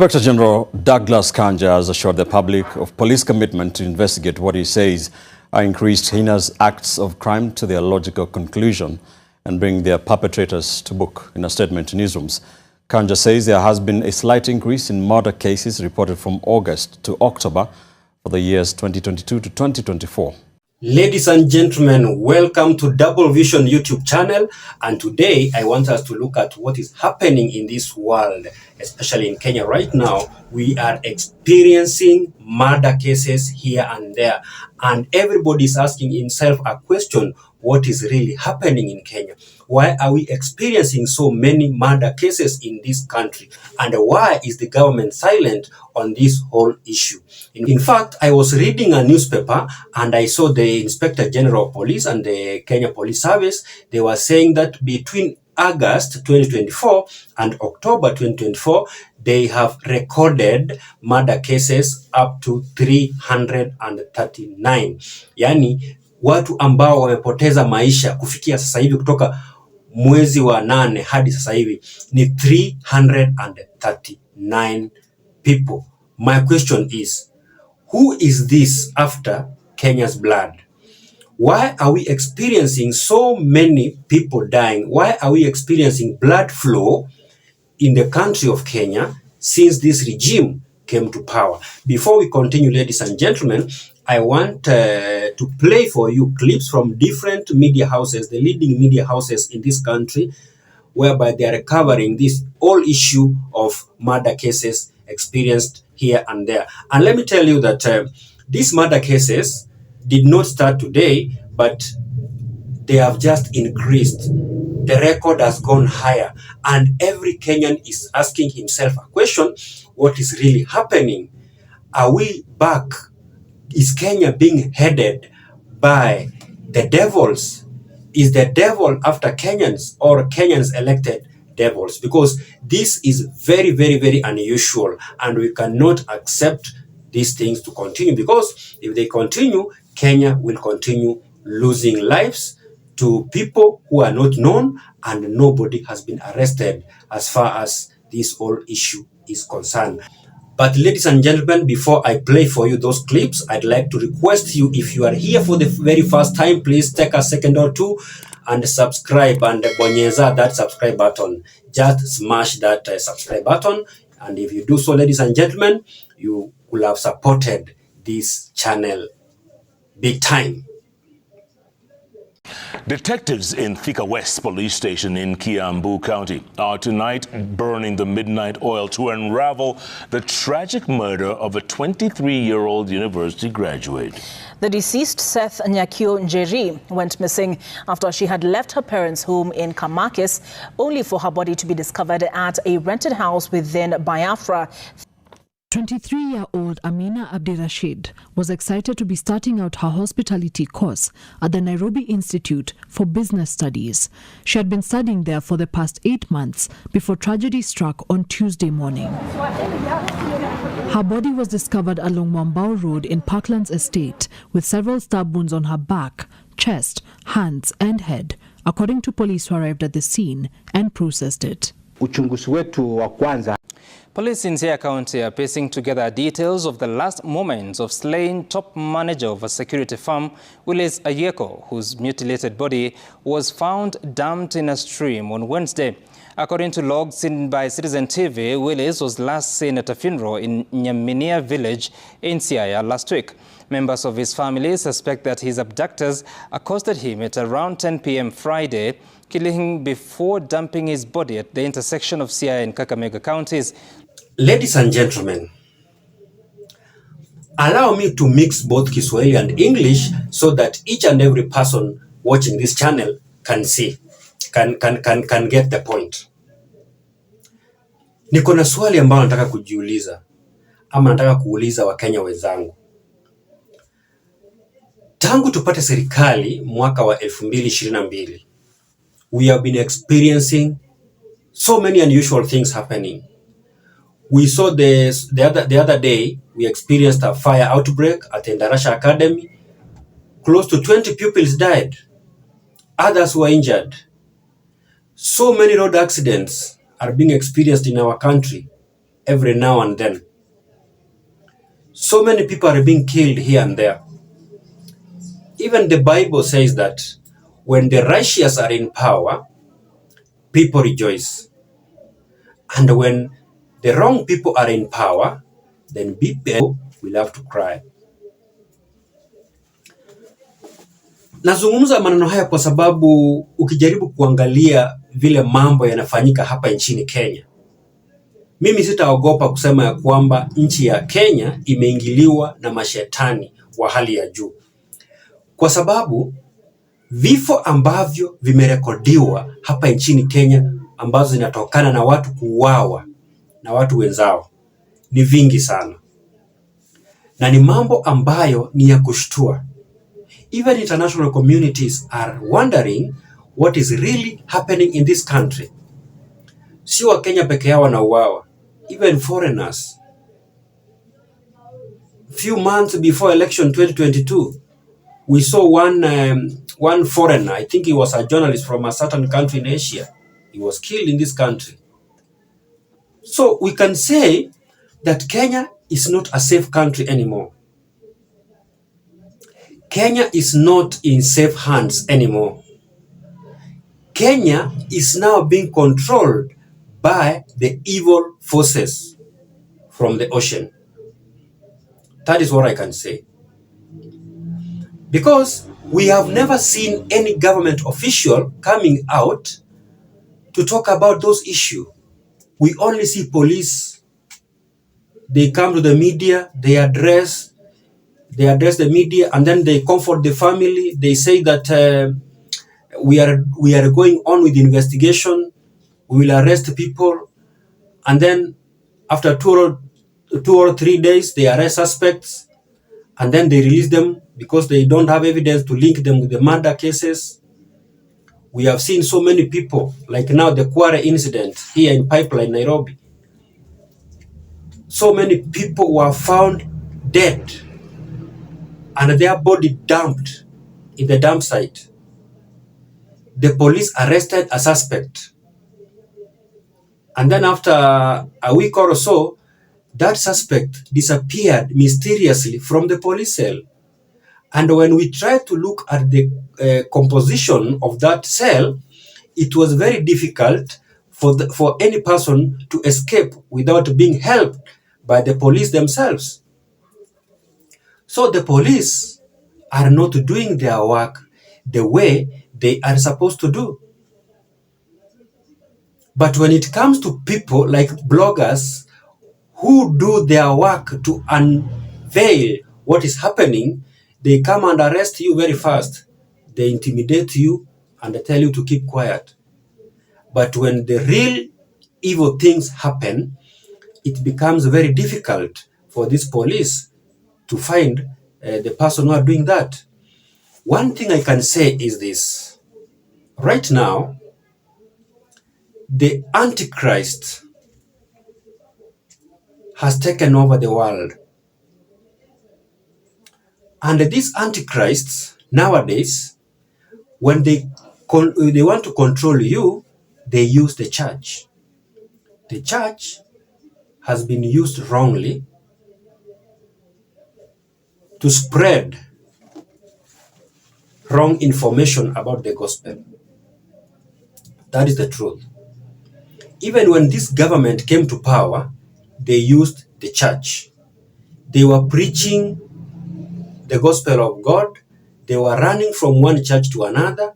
Inspector General Douglas Kanja has assured the public of police commitment to investigate what he says are increased heinous acts of crime to their logical conclusion and bring their perpetrators to book. In a statement to newsrooms, Kanja says there has been a slight increase in murder cases reported from August to October for the years 2022 to 2024. Ladies and gentlemen, welcome to Double Vision YouTube channel, and today I want us to look at what is happening in this world, especially in Kenya right now. We are experiencing murder cases here and there, and everybody is asking himself a question: what is really happening in Kenya? Why are we experiencing so many murder cases in this country? And why is the government silent on this whole issue? In fact, I was reading a newspaper and I saw the Inspector General of Police and the Kenya Police Service. They were saying that between August 2024 and October 2024, they have recorded murder cases up to 339. Yani, watu ambao wamepoteza maisha kufikia sasa hivi kutoka mwezi wa 8 hadi sasa hivi ni 339 people. My question is, who is this after Kenya's blood? Why are we experiencing so many people dying? Why are we experiencing blood flow in the country of Kenya since this regime came to power? Before we continue, ladies and gentlemen, I want to play for you clips from different media houses, the leading media houses in this country, whereby they are covering this whole issue of murder cases experienced here and there. And let me tell you that these murder cases did not start today, but they have just increased. The record has gone higher, and every Kenyan is asking himself a question: what is really happening? Are we back? Is Kenya being headed by the devils? Is the devil after Kenyans, or Kenyans elected devils? Because this is very, very, very unusual, and we cannot accept these things to continue, because if they continue, Kenya will continue losing lives to people who are not known, and nobody has been arrested as far as this whole issue is concerned. But ladies and gentlemen, before I play for you those clips, I'd like to request you, if you are here for the very first time, please take a second or two and subscribe, and bonyeza that subscribe button. Just smash that subscribe button, and if you do so, ladies and gentlemen, you will have supported this channel big time. Detectives in Thika West Police Station in Kiambu County are tonight burning the midnight oil to unravel the tragic murder of a 23-year-old university graduate. The deceased, Seth Nyakio Njeri, went missing after she had left her parents' home in Kamakis, only for her body to be discovered at a rented house within Biafra. 23-year-old Amina Abdirashid was excited to be starting out her hospitality course at the Nairobi Institute for Business Studies. She had been studying there for the past 8 months before tragedy struck on Tuesday morning. Her body was discovered along Mwambao Road in Parklands Estate with several stab wounds on her back, chest, hands and head, according to police who arrived at the scene and processed it. Uchunguzi wetu wa kwanza. Police in Siaya County are piecing together details of the last moments of slain top manager of a security firm, Willis Ayeko, whose mutilated body was found dumped in a stream on Wednesday. According to logs seen by Citizen TV, Willis was last seen at a funeral in Nyaminia village in Siaya last week. Members of his family suspect that his abductors accosted him at around 10 p.m. Friday, killing him before dumping his body at the intersection of Siaya and Kakamega counties. Ladies and gentlemen, allow me to mix both Kiswahili and English so that each and every person watching this channel can see, can get the point. Niko na swali ambalo nataka kujiuliza, ama nataka kuuliza Wakenya wenzangu. Tangu tupate serikali mwaka wa 2022, we have been experiencing so many unusual things happening. We saw this the other day. We experienced a fire outbreak at Ndarasha Academy. Close to 20 pupils died. Others were injured. So many road accidents are being experienced in our country every now and then. So many people are being killed here and there. Even the Bible says that when the righteous are in power, people rejoice. And when the wrong people are in power, then people will have to cry. Nazungumza maneno haya kwa sababu ukijaribu kuangalia vile mambo yanafanyika hapa nchini Kenya, mimi sitaogopa kusema ya kwamba nchi ya Kenya imeingiliwa na mashetani wa hali ya juu. Kwa sababu vifo ambavyo vimerekodiwa hapa nchini Kenya ambazo zinatokana na watu kuuawa na watu wenzao ni vingi sana. Na ni mambo ambayo ni ya kushtua. Even international communities are wondering what is really happening in this country. Si wa Kenya peke yao wanauawa, even foreigners. Few months before election 2022, we saw one foreigner, I think he was a journalist from a certain country in Asia. He was killed in this country. So we can say that Kenya is not a safe country anymore. Kenya is not in safe hands anymore. Kenya is now being controlled by the evil forces from the ocean. That is what I can say. Because we have never seen any government official coming out to talk about those issues. We only see police. They come to the media, they address the media, and then they comfort the family. They say that we are going on with the investigation. We will arrest people, and then after 2 or 3 days, they arrest suspects, and then they release them because they don't have evidence to link them with the murder cases. We have seen so many people, like now the Kware incident here in Pipeline, Nairobi. So many people were found dead and their body dumped in the dump site. The police arrested a suspect. And then after a week or so, that suspect disappeared mysteriously from the police cell. And when we tried to look at the composition of that cell, it was very difficult for any person to escape without being helped by the police themselves. So the police are not doing their work the way they are supposed to do. But when it comes to people like bloggers who do their work to unveil what is happening, they come and arrest you very fast. They intimidate you and they tell you to keep quiet. But when the real evil things happen, it becomes very difficult for this police to find the person who are doing that. One thing I can say is this. Right now, the Antichrist has taken over the world. And these Antichrists, nowadays, when they want to control you, they use the church. The church has been used wrongly to spread wrong information about the gospel. That is the truth. Even when this government came to power, they used the church. They were preaching the gospel of God. They were running from one church to another.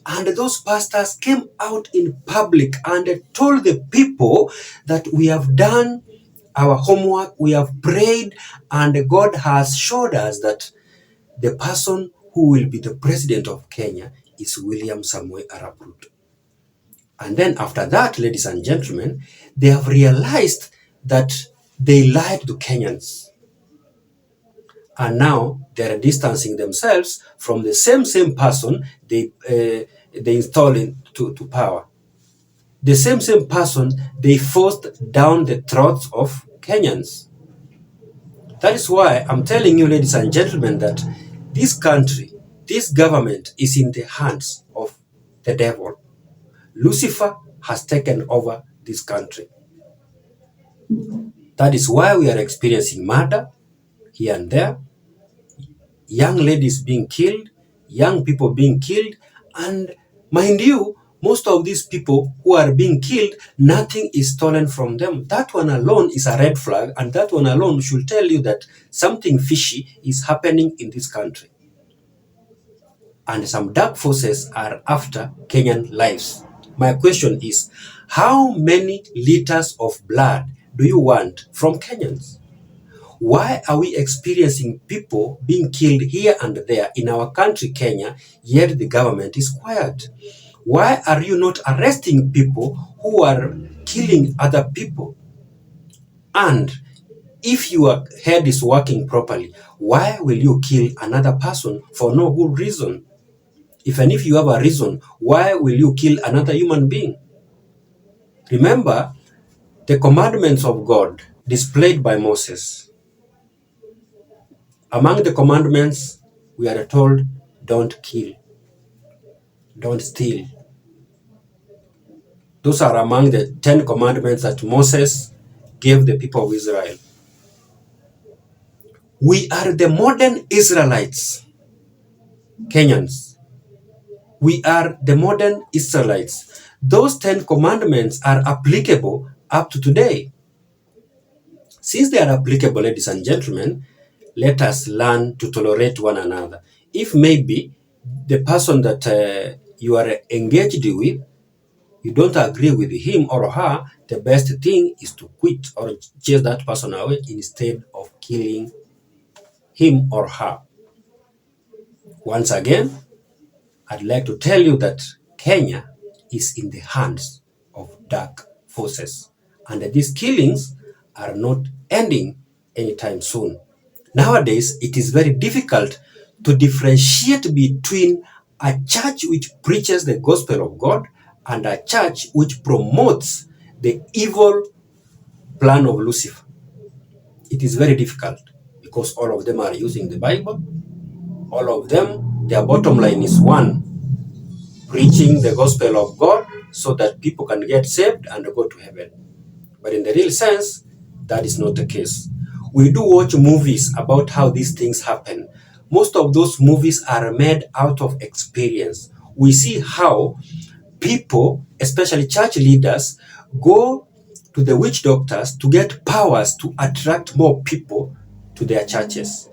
And those pastors came out in public and told the people that we have done our homework, we have prayed, and God has showed us that the person who will be the president of Kenya is William Samoei Arap Ruto. And then after that, ladies and gentlemen, they have realized that they lied to Kenyans. And now they're distancing themselves from the same person they installed into power. The same person they forced down the throats of Kenyans. That is why I'm telling you, ladies and gentlemen, that this country, this government is in the hands of the devil. Lucifer has taken over this country. That is why we are experiencing murder here and there, young ladies being killed, young people being killed, and mind you, most of these people who are being killed, nothing is stolen from them. That one alone is a red flag, and that one alone should tell you that something fishy is happening in this country. And some dark forces are after Kenyan lives. My question is, how many liters of blood do you want from Kenyans? Why are we experiencing people being killed here and there in our country, Kenya, yet the government is quiet? Why are you not arresting people who are killing other people? And if your head is working properly, why will you kill another person for no good reason? Even if you have a reason, why will you kill another human being? Remember the commandments of God displayed by Moses. Among the commandments, we are told, don't kill, don't steal. Those are among the 10 commandments that Moses gave the people of Israel. We are the modern Israelites, Kenyans. We are the modern Israelites. Those 10 commandments are applicable up to today. Since they are applicable, ladies and gentlemen, let us learn to tolerate one another. If maybe the person that you are engaged with, you don't agree with him or her, the best thing is to quit or chase that person away instead of killing him or her. Once again, I'd like to tell you that Kenya is in the hands of dark forces, and that these killings are not ending anytime soon. Nowadays, it is very difficult to differentiate between a church which preaches the gospel of God and a church which promotes the evil plan of Lucifer. It is very difficult because all of them are using the Bible. All of them, their bottom line is one: preaching the gospel of God so that people can get saved and go to heaven. But in the real sense, that is not the case. We do watch movies about how these things happen. Most of those movies are made out of experience. We see how people, especially church leaders, go to the witch doctors to get powers to attract more people to their churches.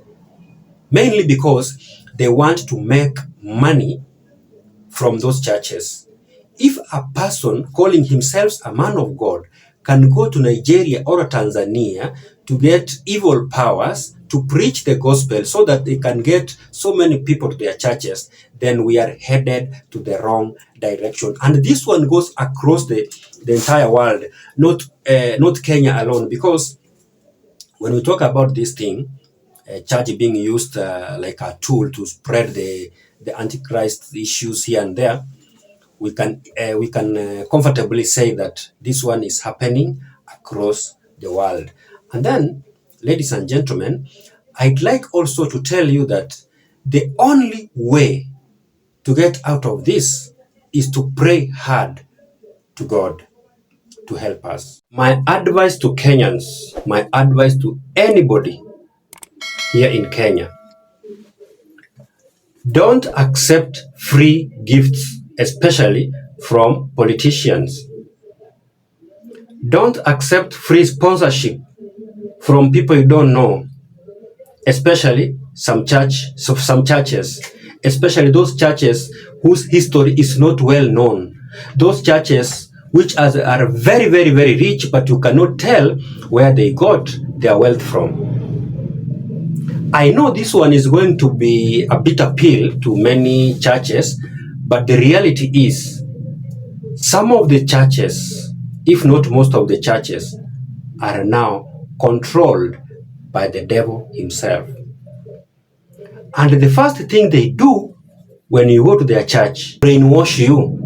Mainly because they want to make money from those churches. If a person calling himself a man of God can go to Nigeria or Tanzania to get evil powers to preach the gospel so that they can get so many people to their churches, then we are headed to the wrong direction. And this one goes across the entire world, not Kenya alone, because when we talk about this thing, church being used like a tool to spread the Antichrist issues here and there, we can comfortably say that this one is happening across the world. And then, ladies and gentlemen, I'd like also to tell you that the only way to get out of this is to pray hard to God to help us. My advice to Kenyans, my advice to anybody here in Kenya: don't accept free gifts, especially from politicians. Don't accept free sponsorship from people you don't know, especially some churches, especially those churches whose history is not well known. Those churches which are very, very, very rich, but you cannot tell where they got their wealth from. I know this one is going to be a bitter pill to many churches, but the reality is some of the churches, if not most of the churches, are now controlled by the devil himself. And the first thing they do when you go to their church, brainwash you.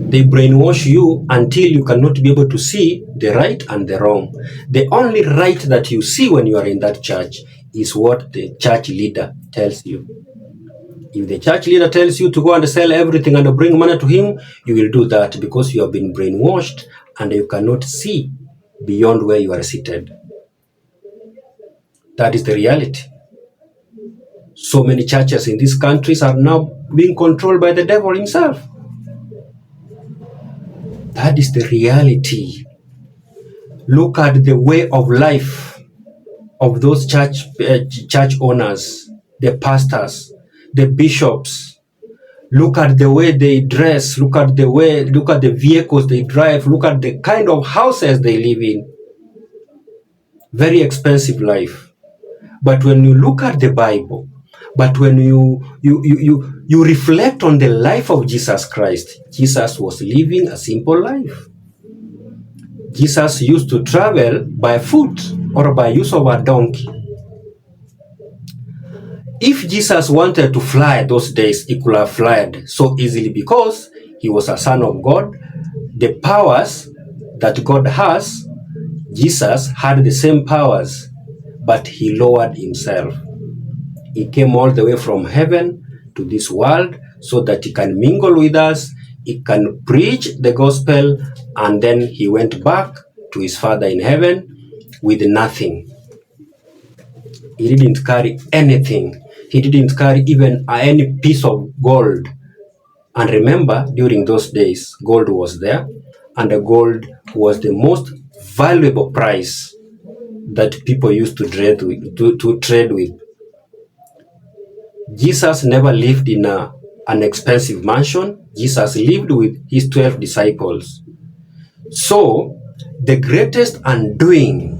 They brainwash you until you cannot be able to see the right and the wrong. The only right that you see when you are in that church is what the church leader tells you. If the church leader tells you to go and sell everything and bring money to him, you will do that because you have been brainwashed and you cannot see beyond where you are seated. That is the reality. So many churches in these countries are now being controlled by the devil himself. That is the reality. Look at the way of life of those church owners, the pastors, the bishops. Look at the way they dress. Look at the vehicles they drive. Look at the kind of houses they live in. Very expensive life. But when you look at the Bible, but when you reflect on the life of Jesus Christ, Jesus was living a simple life. Jesus used to travel by foot or by use of a donkey. If Jesus wanted to fly those days, he could have flown so easily because he was a son of God. The powers that God has, Jesus had the same powers, but he lowered himself. He came all the way from heaven to this world so that he can mingle with us, he can preach the gospel, and then he went back to his Father in heaven with nothing. He didn't carry anything. He didn't carry even any piece of gold. And remember, during those days, gold was there, and the gold was the most valuable price that people used to trade with. Jesus never lived in an expensive mansion. Jesus lived with his 12 disciples. So, the greatest undoing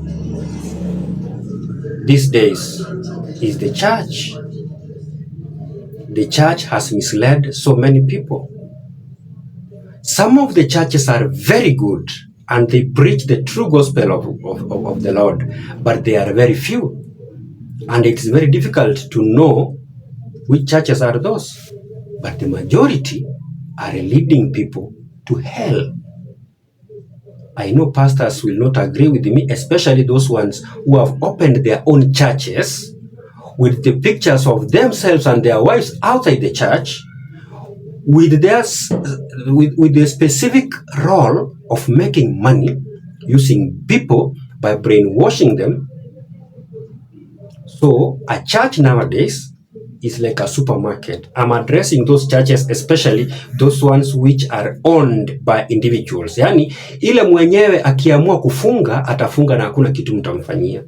these days is the church. The church has misled so many people. Some of the churches are very good and they preach the true gospel of the Lord, but they are very few. And it is very difficult to know which churches are those. But the majority are leading people to hell. I know pastors will not agree with me, especially those ones who have opened their own churches with the pictures of themselves and their wives outside the church, with the specific role of making money using people by brainwashing them. So a church nowadays is like a supermarket. I'm addressing those churches, especially those ones which are owned by individuals. Yani, ile mwenyewe akiamua kufunga, atafunga na hakuna kitu mtamfanyia.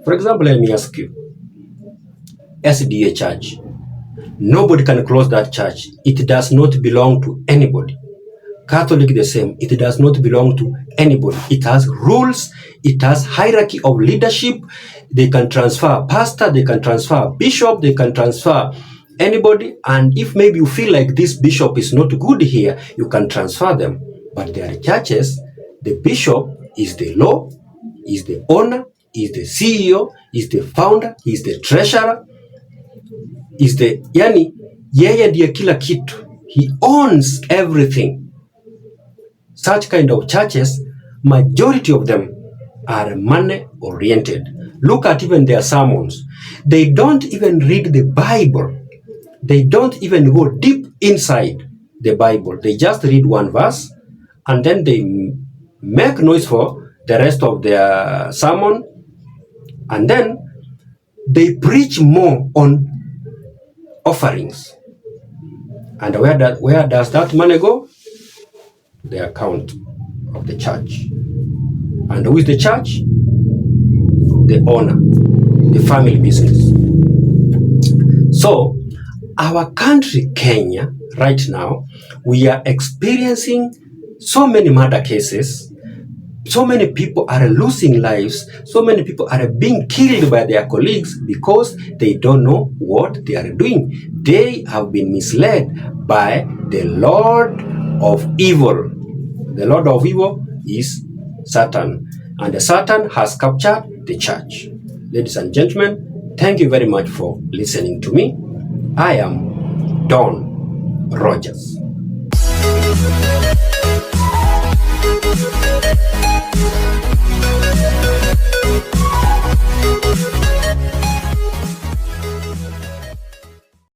For example, let me ask you, SDA church. Nobody can close that church. It does not belong to anybody. Catholic the same. It does not belong to anybody. It has rules. It has hierarchy of leadership. They can transfer a pastor. They can transfer a bishop. They can transfer anybody. And if maybe you feel like this bishop is not good here, you can transfer them. But there are churches, the bishop is the law, is the owner, is the CEO, is the founder, is the treasurer, is the, yani, yeye ndiye kila kitu. He owns everything. Such kind of churches, majority of them are money-oriented. Look at even their sermons. They don't even read the Bible. They don't even go deep inside the Bible. They just read one verse, and then they make noise for the rest of their sermon, and then they preach more on offerings. And where does that money go? The account of the church. And who is the church? The owner, the family business. So, our country, Kenya, right now, we are experiencing so many murder cases. So many people are losing lives. So many people are being killed by their colleagues because they don't know what they are doing. They have been misled by the Lord of evil. The Lord of evil is Satan. And the Satan has captured the church. Ladies and gentlemen, thank you very much for listening to me. I am Don Rogers.